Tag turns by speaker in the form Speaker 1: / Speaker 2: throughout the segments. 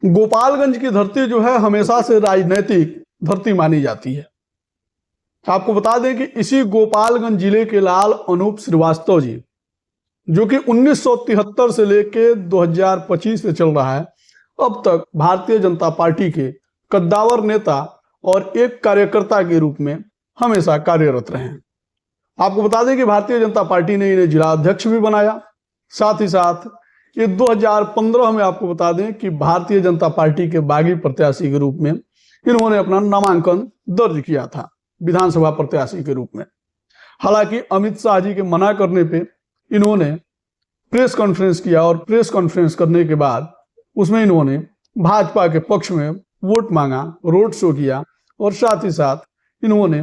Speaker 1: गोपालगंज की धरती जो है हमेशा से राजनीतिक धरती मानी जाती है। आपको बता दें कि इसी गोपालगंज जिले के लाल अनूप श्रीवास्तव जी, जो कि 1973 से लेकर 2025 से चल रहा है, अब तक भारतीय जनता पार्टी के कद्दावर नेता और एक कार्यकर्ता के रूप में हमेशा कार्यरत रहे हैं। आपको बता दें कि भारतीय जनता पार्टी ने इन्हें जिला अध्यक्ष भी बनाया। साथ ही साथ ये 2015 में आपको बता दें कि भारतीय जनता पार्टी के बागी प्रत्याशी के रूप में इन्होंने अपना नामांकन दर्ज किया था विधानसभा प्रत्याशी के रूप में। हालांकि अमित शाह जी के मना करने पे इन्होंने प्रेस कॉन्फ्रेंस किया और प्रेस कॉन्फ्रेंस करने के बाद उसमें इन्होंने भाजपा के पक्ष में वोट मांगा, रोड शो किया और साथ ही साथ इन्होंने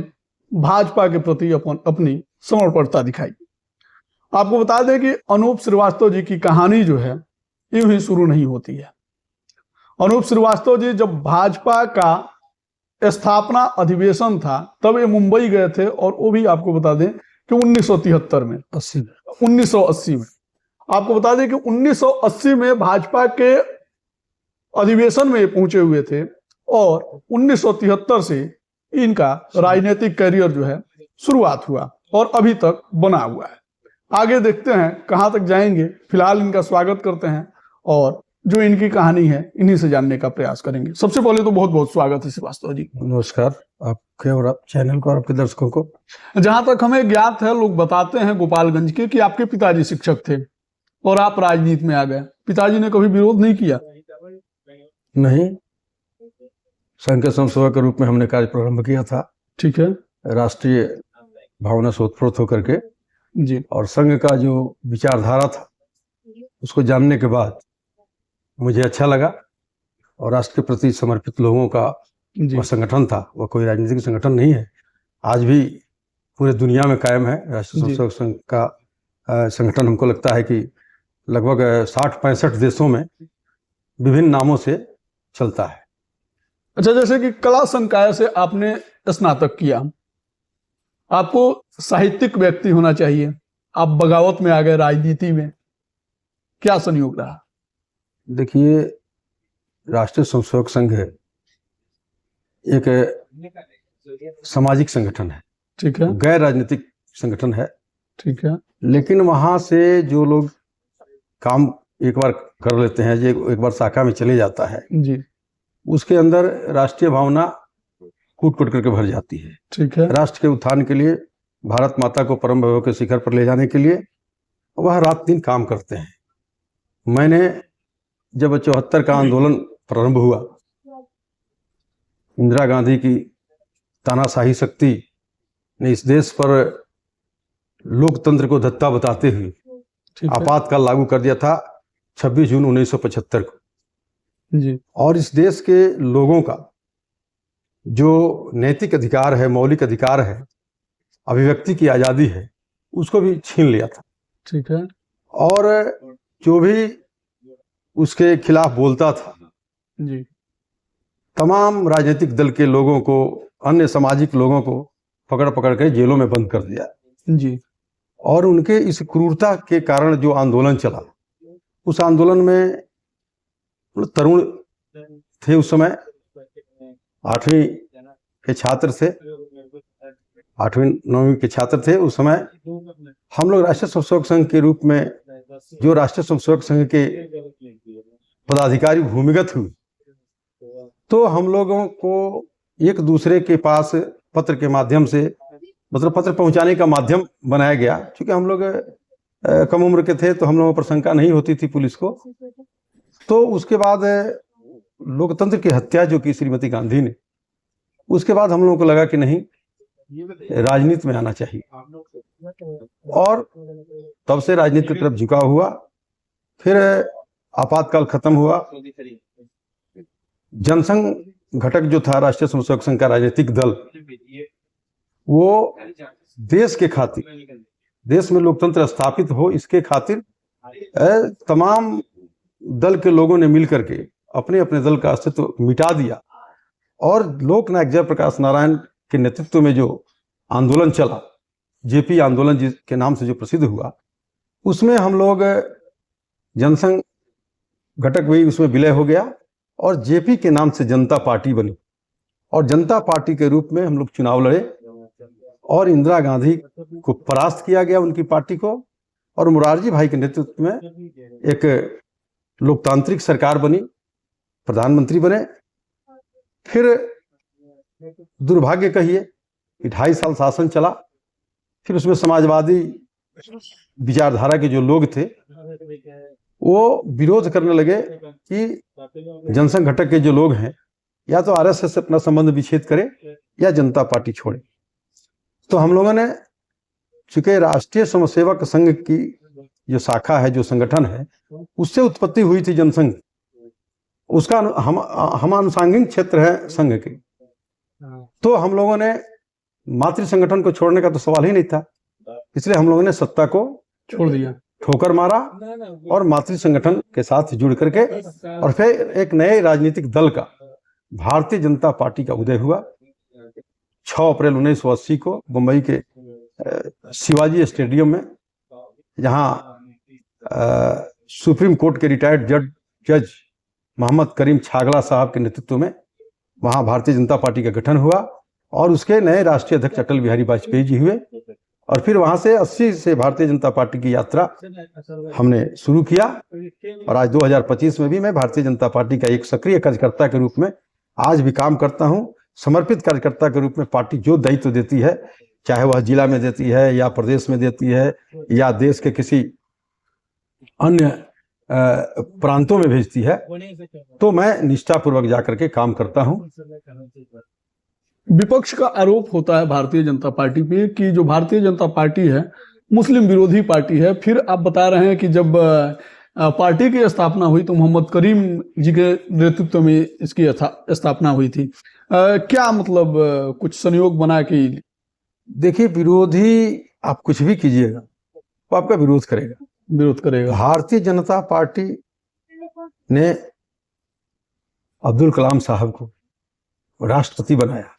Speaker 1: भाजपा के प्रति अपनी समर्पणता दिखाई। आपको बता दें कि अनूप श्रीवास्तव जी की कहानी जो है यूं ही शुरू नहीं होती है। अनूप श्रीवास्तव जी जब भाजपा का स्थापना अधिवेशन था तब ये मुंबई गए थे, और वो भी आपको बता दें कि 1973 में 1980 में आपको बता दें कि 1980 में भाजपा के अधिवेशन में पहुंचे हुए थे और 1973 से इनका राजनीतिक करियर जो है शुरुआत हुआ और अभी तक बना हुआ है। आगे देखते हैं कहां तक जाएंगे। फिलहाल इनका स्वागत करते हैं और जो इनकी कहानी है इन्हीं से जानने का प्रयास करेंगे। सबसे पहले तो बहुत बहुत स्वागत है श्रीवास्तव जी।
Speaker 2: नमस्कार आपके और आप चैनल को और आपके दर्शकों को।
Speaker 1: जहां तक हमें ज्ञात है, लोग बताते हैं गोपालगंज के कि आपके पिताजी शिक्षक थे और आप राजनीति में आ गए। पिताजी ने कभी विरोध नहीं किया?
Speaker 2: नहीं, संघ के संसेवक के रूप में हमने कार्य प्रारंभ किया था।
Speaker 1: ठीक है।
Speaker 2: राष्ट्रीय भावना से उत्प्रोत होकर के
Speaker 1: जी।
Speaker 2: और संघ का जो विचारधारा था उसको जानने के बाद मुझे अच्छा लगा और राष्ट्र के प्रति समर्पित लोगों का वह संगठन था, वह कोई राजनीतिक संगठन नहीं है। आज भी पूरे दुनिया में कायम है राष्ट्रीय स्वयंसेवक संघ का संगठन। हमको लगता है कि लगभग 60-65 देशों में विभिन्न नामों से चलता है।
Speaker 1: अच्छा, जैसे कि कला संकाय से आपने स्नातक किया, आपको साहित्यिक व्यक्ति होना चाहिए, आप बगावत में आ गए राजनीति में, क्या संयोग रहा?
Speaker 2: देखिए, राष्ट्रीय स्वयंसेवक संघ एक सामाजिक संगठन है।
Speaker 1: ठीक है।
Speaker 2: गैर राजनीतिक संगठन है।
Speaker 1: ठीक है।
Speaker 2: लेकिन वहां से जो लोग काम एक बार कर लेते हैं, जो एक बार शाखा में चले जाता है
Speaker 1: जी,
Speaker 2: उसके अंदर राष्ट्रीय भावना कूट कूट करके भर जाती है।
Speaker 1: ठीक है।
Speaker 2: राष्ट्र के उत्थान के लिए, भारत माता को परम वैभव के शिखर पर ले जाने के लिए वह रात दिन काम करते हैं। मैंने जब 74 का आंदोलन प्रारंभ हुआ, इंदिरा गांधी की तानाशाही शक्ति ने इस देश पर लोकतंत्र को धत्ता बताते हुए आपातकाल लागू कर दिया था 26 जून 1975 को।
Speaker 1: जी।
Speaker 2: और इस देश के लोगों का जो नैतिक अधिकार है, मौलिक अधिकार है, अभिव्यक्ति की आज़ादी है, उसको भी छीन लिया था।
Speaker 1: ठीक है।
Speaker 2: और जो भी उसके खिलाफ बोलता था,
Speaker 1: जी,
Speaker 2: तमाम राजनीतिक दल के लोगों को, अन्य सामाजिक लोगों को पकड़ पकड़ के जेलों में बंद कर दिया।
Speaker 1: जी।
Speaker 2: और उनके इस क्रूरता के कारण जो आंदोलन चला, उस आंदोलन में तरुण थे उस समय, 8वीं के छात्र थे, 8वीं-9वीं के छात्र थे उस समय। हम लोग राष्ट्रीय स्वयंसेवक संघ के रूप में, जो राष्ट्रीय स्वयंसेवक संघ के पदाधिकारी भूमिगत हुए, तो हम लोगों को एक दूसरे के पास पत्र के माध्यम से, मतलब पत्र पहुंचाने का माध्यम बनाया गया। क्योंकि हम लोग कम उम्र के थे तो हम लोगों पर शंका नहीं होती थी पुलिस को। तो उसके बाद लोकतंत्र की हत्या जो की श्रीमती गांधी ने, उसके बाद हम लोगों को लगा कि नहीं, राजनीति में आना चाहिए। और तब से राजनीति की तरफ झुका हुआ। फिर आपातकाल खत्म हुआ। जनसंघ घटक जो था राष्ट्रीय स्वयंसेवक संघ का राजनीतिक दल, वो देश के खातिर, देश में लोकतंत्र स्थापित हो इसके खातिर तमाम दल के लोगों ने मिलकर के अपने अपने दल का अस्तित्व मिटा दिया। और लोकनायक जयप्रकाश नारायण के नेतृत्व में जो आंदोलन चला, जेपी आंदोलन जिसके नाम से जो प्रसिद्ध हुआ, उसमें हम लोग जनसंघ घटक भी उसमें विलय हो गया और जेपी के नाम से जनता पार्टी बनी और जनता पार्टी के रूप में हम लोग चुनाव लड़े और इंदिरा गांधी को परास्त किया गया उनकी पार्टी को, और मुरारजी भाई के नेतृत्व में एक लोकतांत्रिक सरकार बनी, प्रधानमंत्री बने। फिर दुर्भाग्य कहिए कि 2.5 साल शासन चला, फिर उसमें समाजवादी विचारधारा के जो लोग थे वो विरोध करने लगे कि जनसंघ घटक के जो लोग हैं या तो आरएसएस से अपना संबंध विच्छेद करे या जनता पार्टी छोड़े। तो हम लोगों ने, चूंकि राष्ट्रीय स्वयंसेवक संघ की जो शाखा है, जो संगठन है, उससे उत्पत्ति हुई थी जनसंघ, उसका हम अनुसांगिक क्षेत्र है संघ के, तो हम लोगों ने मातृ संगठन को छोड़ने का तो सवाल ही नहीं था, इसलिए हम लोगों ने सत्ता को
Speaker 1: छोड़ दिया,
Speaker 2: ठोकर मारा और मातृ संगठन के साथ जुड़ करके और फिर एक नए राजनीतिक दल का, भारतीय जनता पार्टी का उदय हुआ। 6 अप्रैल 1980 को मुंबई के शिवाजी स्टेडियम में, जहां सुप्रीम कोर्ट के रिटायर्ड जज मोहम्मद करीम छागला साहब के नेतृत्व में वहां भारतीय जनता पार्टी का गठन हुआ और उसके नए राष्ट्रीय अध्यक्ष अटल बिहारी वाजपेयी जी हुए। और फिर वहां से 80 से भारतीय जनता पार्टी की यात्रा हमने शुरू किया और आज 2025 में भी मैं भारतीय जनता पार्टी का एक सक्रिय कार्यकर्ता के रूप में आज भी काम करता हूं। समर्पित कार्यकर्ता के रूप में पार्टी जो दायित्व देती है, चाहे वह जिला में देती है या प्रदेश में देती है या देश के किसी अन्य प्रांतों में भेजती है, तो मैं निष्ठापूर्वक जाकर के काम करता हूं।
Speaker 1: विपक्ष का आरोप होता है भारतीय जनता पार्टी पे कि जो भारतीय जनता पार्टी है मुस्लिम विरोधी पार्टी है। फिर आप बता रहे हैं कि जब पार्टी की स्थापना हुई तो मोहम्मद करीम जी के नेतृत्व में इसकी स्थापना हुई थी। क्या मतलब कुछ संयोग बना कि?
Speaker 2: देखिए, विरोधी आप कुछ भी कीजिएगा वो आपका विरोध करेगा। भारतीय जनता पार्टी ने अब्दुल कलाम साहब को राष्ट्रपति बनाया।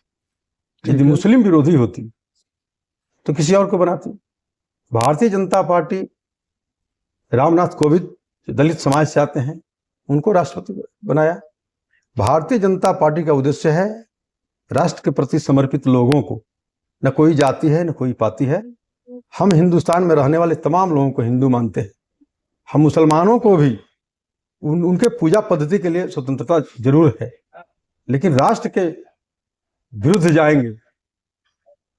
Speaker 2: यदि मुस्लिम विरोधी होती तो किसी और को बनाती। भारतीय जनता पार्टी रामनाथ कोविंद जो दलित समाज से आते हैं उनको राष्ट्रपति बनाया। भारतीय जनता पार्टी का उद्देश्य है राष्ट्र के प्रति समर्पित लोगों को, न कोई जाति है न कोई पाति है। हम हिंदुस्तान में रहने वाले तमाम लोगों को हिंदू मानते हैं। हम मुसलमानों को भी उनके पूजा पद्धति के लिए स्वतंत्रता जरूर है, लेकिन राष्ट्र के विरुद्ध जाएंगे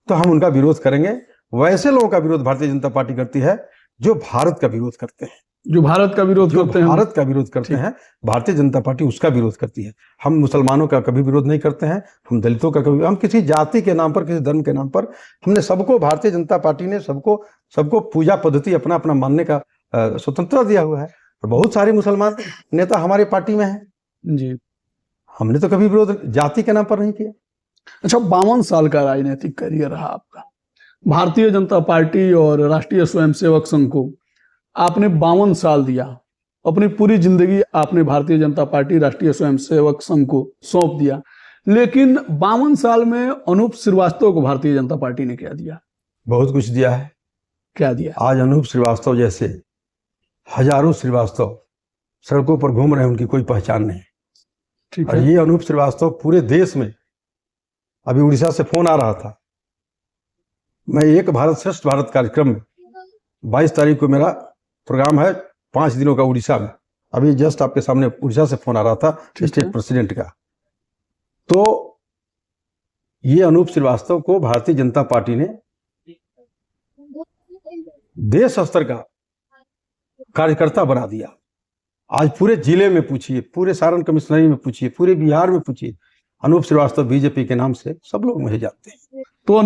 Speaker 2: तो हम उनका विरोध करेंगे। वैसे लोगों का विरोध भारतीय जनता पार्टी करती है जो भारत का विरोध करते हैं,
Speaker 1: जो भारत का विरोध करते हैं।
Speaker 2: भारतीय जनता पार्टी उसका विरोध करती है। हम मुसलमानों का कभी विरोध नहीं करते हैं, हम दलितों का कभी, हम किसी जाति के नाम पर, किसी धर्म के नाम पर, हमने सबको, भारतीय जनता पार्टी ने सबको पूजा पद्धति अपना अपना मानने का स्वतंत्रता दिया हुआ है। और बहुत सारे मुसलमान नेता हमारे पार्टी में हैं
Speaker 1: जी।
Speaker 2: हमने तो कभी विरोध जाति के नाम पर नहीं किया।
Speaker 1: अच्छा, 52 साल का राजनीतिक करियर रहा आपका। भारतीय जनता पार्टी और राष्ट्रीय स्वयंसेवक संघ को आपने 52 साल दिया। अपनी पूरी जिंदगी आपने भारतीय जनता पार्टी, राष्ट्रीय स्वयंसेवक संघ को सौंप दिया। लेकिन 52 साल में अनूप श्रीवास्तव को भारतीय जनता पार्टी ने क्या दिया?
Speaker 2: बहुत कुछ दिया है।
Speaker 1: क्या दिया?
Speaker 2: आज अनूप श्रीवास्तव जैसे हजारों श्रीवास्तव सड़कों पर घूम रहे हैं, उनकी कोई पहचान नहीं।
Speaker 1: ठीक
Speaker 2: और
Speaker 1: है।
Speaker 2: ये अनूप श्रीवास्तव पूरे देश में, अभी उड़ीसा से फोन आ रहा था, मैं एक भारत श्रेष्ठ भारत कार्यक्रम में 22 तारीख को मेरा प्रोग्राम है 5 दिनों का उड़ीसा में। अभी जस्ट आपके सामने उड़ीसा से फोन आ रहा था स्टेट प्रेसिडेंट का। तो ये अनूप श्रीवास्तव को भारतीय जनता पार्टी ने देश स्तर का कार्यकर्ता बना दिया। आज पूरे जिले में पूछिए, पूरे सारण कमिश्नरी में पूछिए, पूरे बिहार में पूछिए, अनूप श्रीवास्तव बीजेपी के नाम से सब लोग मुझे जानते हैं।
Speaker 1: तो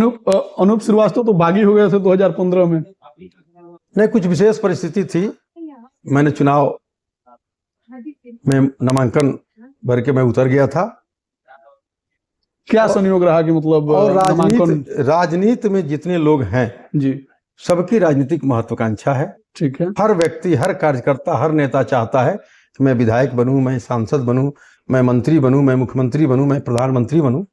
Speaker 1: अनूप श्रीवास्तव तो बागी हो गए थे 2015 में।
Speaker 2: नहीं, कुछ विशेष परिस्थिति थी। मैंने चुनाव में नामांकन भर के मैं उतर गया था।
Speaker 1: क्या संयोग रहा कि मतलब?
Speaker 2: और राजनीति में जितने लोग हैं
Speaker 1: जी,
Speaker 2: सबकी राजनीतिक महत्वाकांक्षा है।
Speaker 1: ठीक है।
Speaker 2: हर व्यक्ति, हर कार्यकर्ता, हर नेता चाहता है कि मैं विधायक बनूं, मैं सांसद बनूं, मैं मंत्री बनूं, मैं मुख्यमंत्री बनूं, मैं प्रधानमंत्री बनूं।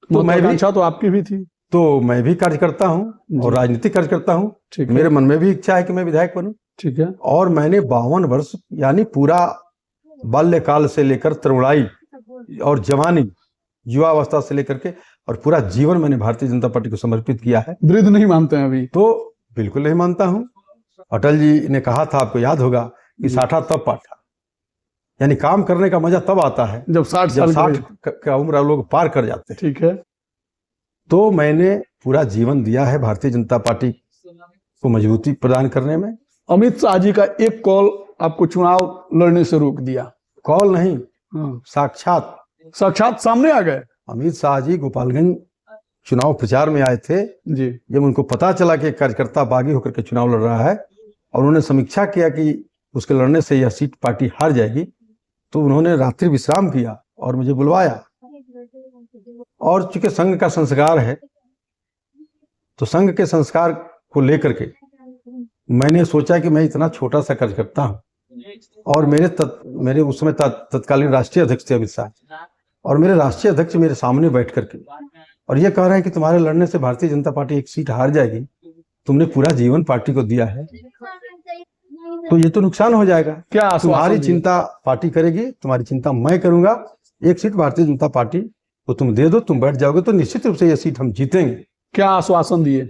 Speaker 1: तो मैं भी, इच्छा तो आपकी भी थी।
Speaker 2: तो मैं भी कार्यकर्ता हूं और राजनीतिक कार्यकर्ता हूं। मेरे मन में भी इच्छा है कि मैं विधायक बनूं।
Speaker 1: ठीक है।
Speaker 2: और मैंने 52 वर्ष यानी पूरा बाल्यकाल से लेकर तरुणाई और जवानी, युवावस्था से लेकर के और पूरा जीवन मैंने भारतीय जनता पार्टी को समर्पित किया है।
Speaker 1: वृद्ध नहीं मानते हैं अभी?
Speaker 2: तो बिल्कुल नहीं मानता हूं। अटल जी ने कहा था, आपको याद होगा, कि साठा तब पाठा, यानी काम करने का मजा तब आता है
Speaker 1: जब 60 साल
Speaker 2: 60 का उम्र लोग पार कर जाते हैं।
Speaker 1: ठीक है।
Speaker 2: तो मैंने पूरा जीवन दिया है भारतीय जनता पार्टी को मजबूती प्रदान करने में।
Speaker 1: अमित शाह जी का एक कॉल आपको चुनाव लड़ने से रोक दिया।
Speaker 2: कॉल नहीं,
Speaker 1: हाँ।
Speaker 2: साक्षात
Speaker 1: सामने आ गए।
Speaker 2: अमित शाह जी गोपालगंज चुनाव प्रचार में आए थे
Speaker 1: जी।
Speaker 2: जब उनको पता चला कि कार्यकर्ता बागी होकर के चुनाव लड़ रहा है और उन्होंने समीक्षा किया कि उसके लड़ने से यह सीट पार्टी हार जाएगी, तो उन्होंने रात्रि विश्राम किया और मुझे बुलवाया। और चूंकि संघ का संस्कार है, तो संघ के संस्कार को लेकर के मैंने सोचा कि मैं इतना छोटा सा कार्यकर्ता हूं और मेरे उस समय तत्कालीन राष्ट्रीय अध्यक्ष थे अमित शाह, और मेरे राष्ट्रीय अध्यक्ष मेरे सामने बैठ करके और ये कह रहे हैं कि तुम्हारे लड़ने से भारतीय जनता पार्टी एक सीट हार जाएगी, तुमने पूरा जीवन पार्टी को दिया है, तो ये तो नुकसान हो जाएगा।
Speaker 1: क्या
Speaker 2: तुम्हारी चिंता पार्टी करेगी, तुम्हारी चिंता मैं करूंगा, एक सीट भारतीय जनता पार्टी को तुम दे दो, तुम बैठ जाओगे तो निश्चित रूप से ये सीट हम जीतेंगे।
Speaker 1: क्या आश्वासन दिए?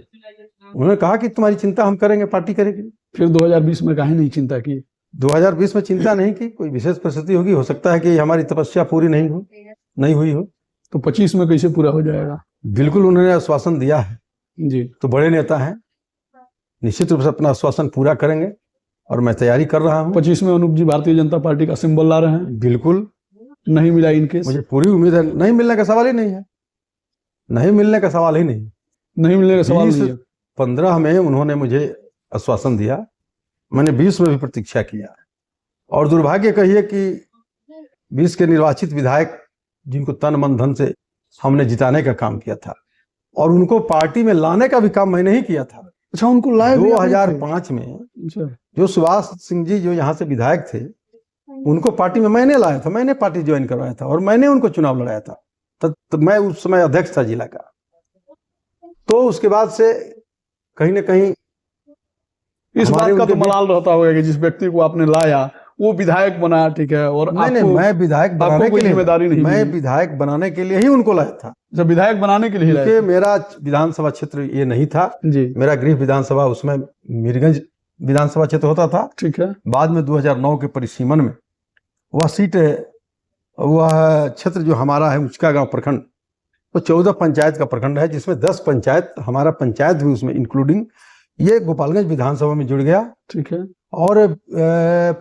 Speaker 2: उन्होंने कहा कि तुम्हारी चिंता हम करेंगे, पार्टी करेगी।
Speaker 1: फिर 2020 में काहे नहीं चिंता की?
Speaker 2: 2020 में चिंता नहीं की, कोई विशेष परिस्थिति होगी, हो सकता है कि हमारी तपस्या पूरी नहीं हुई हो।
Speaker 1: तो 25 में कैसे पूरा हो जाएगा?
Speaker 2: बिल्कुल उन्होंने आश्वासन दिया है
Speaker 1: जी।
Speaker 2: तो बड़े नेता हैं, निश्चित रूप से अपना आश्वासन पूरा करेंगे और मैं तैयारी कर रहा हूं।
Speaker 1: 25 में अनूप जी भारतीय जनता पार्टी का सिंबल ला रहे हैं।
Speaker 2: बिल्कुल
Speaker 1: नहीं मिला इनकेस?
Speaker 2: मुझे पूरी उम्मीद है, नहीं मिलने का सवाल ही नहीं है, नहीं मिलने का सवाल ही नहीं,
Speaker 1: नहीं मिलने का सवाल नहीं है।
Speaker 2: 15 में उन्होंने मुझे आश्वासन दिया, मैंने 20 में भी प्रतीक्षा किया, और दुर्भाग्य कहिए कि 20 के निर्वाचित विधायक जिनको तन मन धन से हमने जिताने का काम किया था और उनको पार्टी में लाने का भी काम मैंने ही किया था।
Speaker 1: अच्छा, उनको लाए
Speaker 2: 2005 में जो सुभाष सिंह जी जो यहाँ से विधायक थे, उनको पार्टी में मैंने लाया था, मैंने पार्टी ज्वाइन करवाया था और मैंने उनको चुनाव लड़ाया था। तो मैं उस समय अध्यक्ष था जिला का। तो उसके बाद से कहीं ना कहीं
Speaker 1: इस बात का तो मलाल रहता होगा कि जिस व्यक्ति को आपने लाया वो विधायक बना, ठीक है, और
Speaker 2: मैं विधायक बनाने के लिए
Speaker 1: जिम्मेदारी नहीं, मैं
Speaker 2: विधायक बनाने के लिए ही उनको लाया था।
Speaker 1: जब विधायक बनाने के लिए लाया,
Speaker 2: क्योंकि मेरा विधानसभा क्षेत्र ये नहीं था
Speaker 1: जी,
Speaker 2: मेरा गृह विधानसभा उसमें मीरगंज विधानसभा क्षेत्र होता था।
Speaker 1: ठीक है।
Speaker 2: बाद में 2009 के परिसीमन में वह सीट, वह क्षेत्र जो हमारा है उचका गांव प्रखंड, वो 14 पंचायत का प्रखंड है, जिसमें 10 पंचायत, हमारा पंचायत भी उसमें इंक्लूडिंग, ये गोपालगंज विधानसभा में जुड़ गया।
Speaker 1: ठीक है।
Speaker 2: और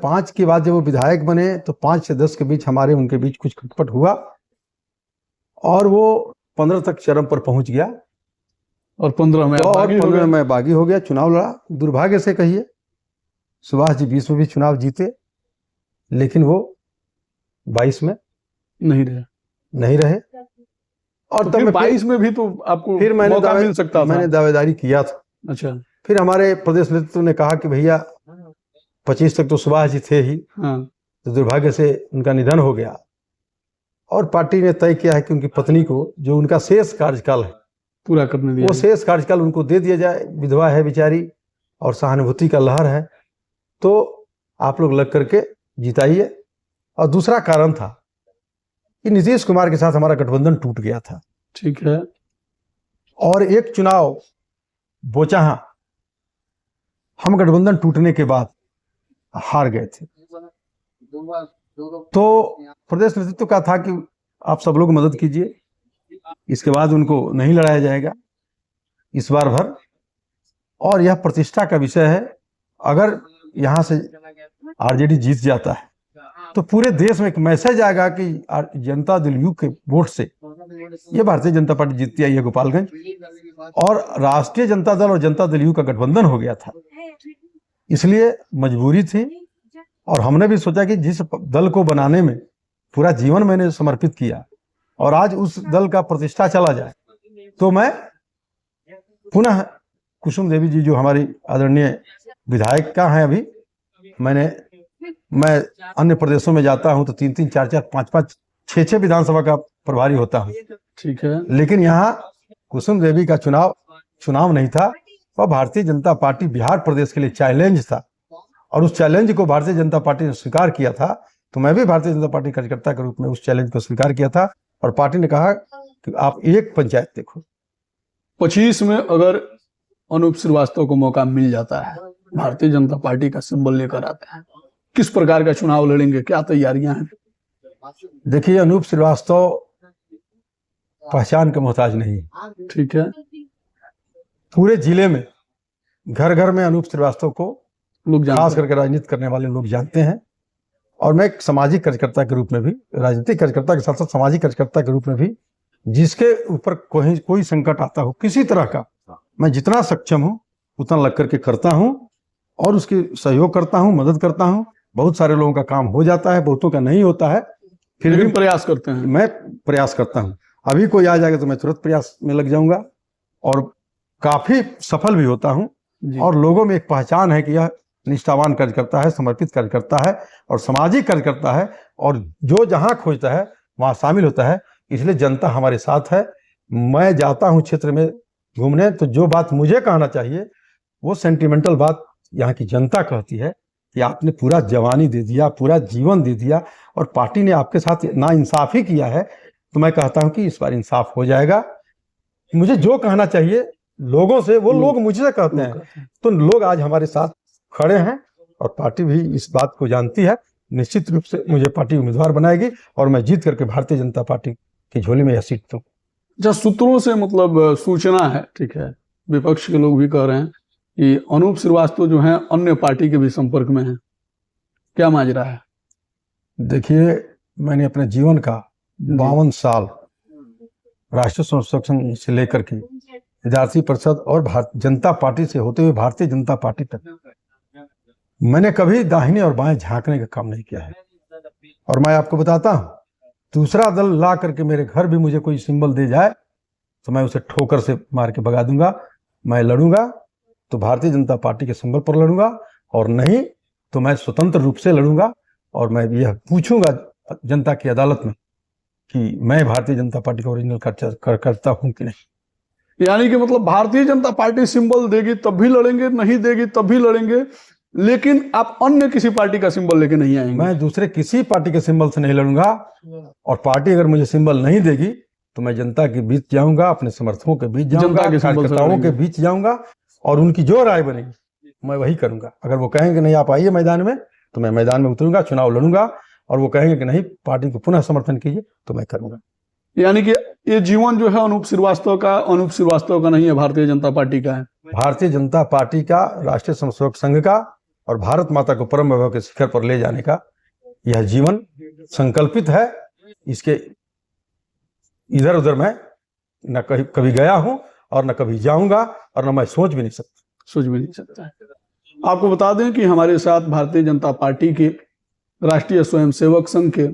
Speaker 2: 5 के बाद जब वो विधायक बने तो 5 से 10 के बीच हमारे उनके बीच कुछ खटपट हुआ और वो 15 तक चरम पर पहुंच गया
Speaker 1: और 15 में
Speaker 2: बागी हो गया, चुनाव लड़ा। दुर्भाग्य से कहिए सुभाष जी 20 में भी चुनाव जीते, लेकिन वो 22 में नहीं रहे। और
Speaker 1: तो तब 22 में भी तो आपको
Speaker 2: फिर
Speaker 1: मौका मिल सकता था।
Speaker 2: मैंने दावेदारी किया था।
Speaker 1: अच्छा।
Speaker 2: फिर हमारे प्रदेश नेतृत्व ने कहा कि भैया 25 तक तो सुभाष जी थे ही।
Speaker 1: हाँ।
Speaker 2: तो दुर्भाग्य से उनका निधन हो गया और पार्टी ने तय किया है कि उनकी पत्नी को जो उनका शेष कार्यकाल है
Speaker 1: पूरा करने दिया,
Speaker 2: वो शेष कार्यकाल उनको दे दिया जाए। विधवा है बेचारी और सहानुभूति का लहर है, तो आप लोग लग करके जिताइए। और दूसरा कारण था कि नीतीश कुमार के साथ हमारा गठबंधन टूट गया था।
Speaker 1: ठीक है। और
Speaker 2: एक चुनाव बोचाहा हम गठबंधन टूटने के बाद हार गए थे, तो प्रदेश नेतृत्व का था कि आप सब लोग मदद कीजिए, इसके बाद उनको नहीं लड़ाया जाएगा इस बार भर। और यह प्रतिष्ठा का विषय है, अगर यहाँ से आरजेडी जीत जाता है तो पूरे देश में एक मैसेज आएगा कि जनता दल यू के वोट से ये भारतीय जनता पार्टी जीतती आई है गोपालगंज, और राष्ट्रीय जनता दल और जनता दल यू का गठबंधन हो गया था। इसलिए मजबूरी थी और हमने भी सोचा कि जिस दल को बनाने में पूरा जीवन मैंने समर्पित किया और आज उस दल का प्रतिष्ठा चला जाए, तो मैं पुनः कुसुम देवी जी जो हमारी आदरणीय विधायक का है, अभी मैं अन्य प्रदेशों में जाता हूं तो 3-3, 4-4, 5-5, 6-6 विधानसभा का प्रभारी होता हूं।
Speaker 1: ठीक है।
Speaker 2: लेकिन यहाँ कुसुम देवी का चुनाव नहीं था, वह भारतीय जनता पार्टी बिहार प्रदेश के लिए चैलेंज था और उस चैलेंज को भारतीय जनता पार्टी ने स्वीकार किया था तो मैं भी भारतीय जनता पार्टी कार्यकर्ता के रूप में उस चैलेंज को स्वीकार किया था और पार्टी ने कहा कि आप एक पंचायत देखो।
Speaker 1: 25 में अगर अनूप श्रीवास्तव को मौका मिल जाता है, भारतीय जनता पार्टी का सिंबल लेकर आते हैं, किस प्रकार का चुनाव लड़ेंगे, क्या तैयारियां हैं?
Speaker 2: देखिए, अनूप श्रीवास्तव पहचान के मोहताज नहीं।
Speaker 1: ठीक है,
Speaker 2: पूरे जिले में घर घर में अनूप श्रीवास्तव को
Speaker 1: लोग
Speaker 2: खास
Speaker 1: जानते हैं।
Speaker 2: करके राजनीति करने वाले लोग जानते हैं। और मैं एक सामाजिक कार्यकर्ता के रूप में भी, राजनीतिक कार्यकर्ता के साथ साथ सामाजिक कार्यकर्ता के रूप में भी, जिसके ऊपर कोई संकट आता हो किसी तरह का, मैं जितना सक्षम हूं उतना लग करके करता हूं और उसकी सहयोग करता हूं, मदद करता हूं। बहुत सारे लोगों का काम हो जाता है, बहुतों का नहीं होता है, फिर भी
Speaker 1: प्रयास करते हैं।
Speaker 2: मैं प्रयास करता हूं। अभी कोई आ जाएगा तो मैं तुरंत प्रयास में लग जाऊंगा और काफी सफल भी होता हूं।
Speaker 1: जी।
Speaker 2: और लोगों में एक पहचान है कि यह निष्ठावान कार्यकर्ता है, समर्पित कार्यकर्ता है और सामाजिक कार्यकर्ता है और जो जहां खोजता है वहां शामिल होता है। इसलिए जनता हमारे साथ है। मैं जाता हूं क्षेत्र में घूमने, तो जो बात मुझे कहना चाहिए वो सेंटिमेंटल बात यहाँ की जनता कहती है कि आपने पूरा जवानी दे दिया, पूरा जीवन दे दिया और पार्टी ने आपके साथ नाइंसाफी किया है। तो मैं कहता हूं कि इस बार इंसाफ हो जाएगा। मुझे जो कहना चाहिए लोगों से, वो लोग मुझसे कहते हैं। तो लोग आज हमारे साथ खड़े हैं और पार्टी भी इस बात को जानती है। निश्चित रूप से मुझे पार्टी उम्मीदवार बनाएगी और मैं जीत करके भारतीय जनता पार्टी की झोली में यह सीट दूं।
Speaker 1: जब सूत्रों से मतलब सूचना है, ठीक है, विपक्ष के लोग भी कह रहे हैं कि अनूप श्रीवास्तव जो है अन्य पार्टी के भी संपर्क में है, क्या माजरा है?
Speaker 2: देखिए, मैंने अपने जीवन का 52 साल राष्ट्रीय स्वयंसेवक संघ से लेकर के विद्यार्थी परिषद और भारतीय जनता पार्टी से होते हुए भारतीय जनता पार्टी तक मैंने कभी दाहिने और बाएं झांकने का काम नहीं किया है। और मैं आपको बताता हूं, दूसरा दल ला करके मेरे घर भी मुझे कोई सिंबल दे जाए तो मैं उसे ठोकर से मार के भगा दूंगा। मैं लड़ूंगा तो भारतीय जनता पार्टी के सिंबल पर लड़ूंगा और नहीं तो मैं स्वतंत्र रूप से लड़ूंगा। और मैं यह पूछूंगा जनता की अदालत में कि मैं भारतीय जनता पार्टी का ओरिजिनल करता हूं कि नहीं।
Speaker 1: यानी कि मतलब भारतीय जनता पार्टी सिंबल देगी तब भी लड़ेंगे, नहीं देगी तब भी लड़ेंगे, लेकिन आप अन्य किसी पार्टी का सिंबल लेके नहीं आएंगे?
Speaker 2: मैं दूसरे किसी पार्टी के सिंबल से नहीं लड़ूंगा और पार्टी अगर मुझे सिंबल नहीं देगी तो मैं जनता के बीच जाऊंगा, अपने समर्थकों के बीच जाऊंगा, कार्यकर्ताओं के बीच जाऊंगा और उनकी जो राय बनेगी मैं वही करूंगा। अगर वो कहेंगे नहीं आप आइए मैदान में तो मैं मैदान में उतरूंगा, चुनाव लड़ूंगा। और वो कहेंगे कि नहीं पार्टी को पुनः समर्थन कीजिए तो मैं करूंगा।
Speaker 1: यानी कि ये जीवन जो है अनूप श्रीवास्तव का नहीं है, भारतीय जनता पार्टी का है।
Speaker 2: भारतीय जनता पार्टी का, राष्ट्रीय स्वयंसेवक संघ का और भारत माता को परम वैभव के शिखर पर ले जाने का यह जीवन संकल्पित है। इसके इधर उधर मैं न कभी गया हूं और न कभी जाऊंगा और न मैं सोच भी नहीं सकता।
Speaker 1: आपको बता दें कि हमारे साथ भारतीय जनता पार्टी के, राष्ट्रीय स्वयंसेवक संघ के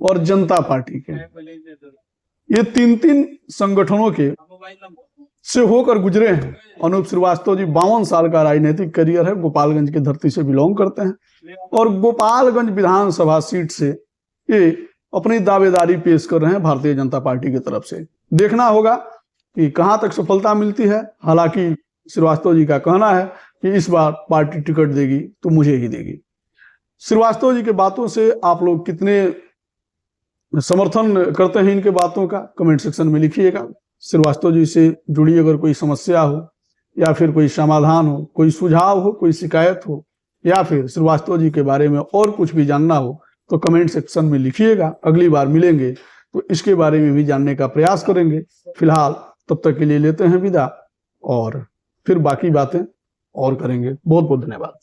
Speaker 1: और जनता पार्टी के, ये तीन संगठनों के से होकर गुजरे हैं। अनूप श्रीवास्तव जी 52 साल का राजनीतिक करियर है, गोपालगंज की धरती से बिलोंग करते हैं और गोपालगंज विधानसभा सीट से ये अपनी दावेदारी पेश कर रहे हैं भारतीय जनता पार्टी की तरफ से। देखना होगा कि कहां तक सफलता मिलती है। हालांकि श्रीवास्तव जी का कहना है कि इस बार पार्टी टिकट देगी तो मुझे ही देगी। श्रीवास्तव जी के बातों से आप लोग कितने समर्थन करते हैं इनके बातों का, कमेंट सेक्शन में लिखिएगा। श्रीवास्तव जी से जुड़ी अगर कोई समस्या हो या फिर कोई समाधान हो, कोई सुझाव हो, कोई शिकायत हो या फिर श्रीवास्तव जी के बारे में और कुछ भी जानना हो तो कमेंट सेक्शन में लिखिएगा। अगली बार मिलेंगे तो इसके बारे में भी जानने का प्रयास करेंगे। फिलहाल तब तक के लिए लेते हैं विदा और फिर बाकी बातें और करेंगे। बहुत बहुत धन्यवाद।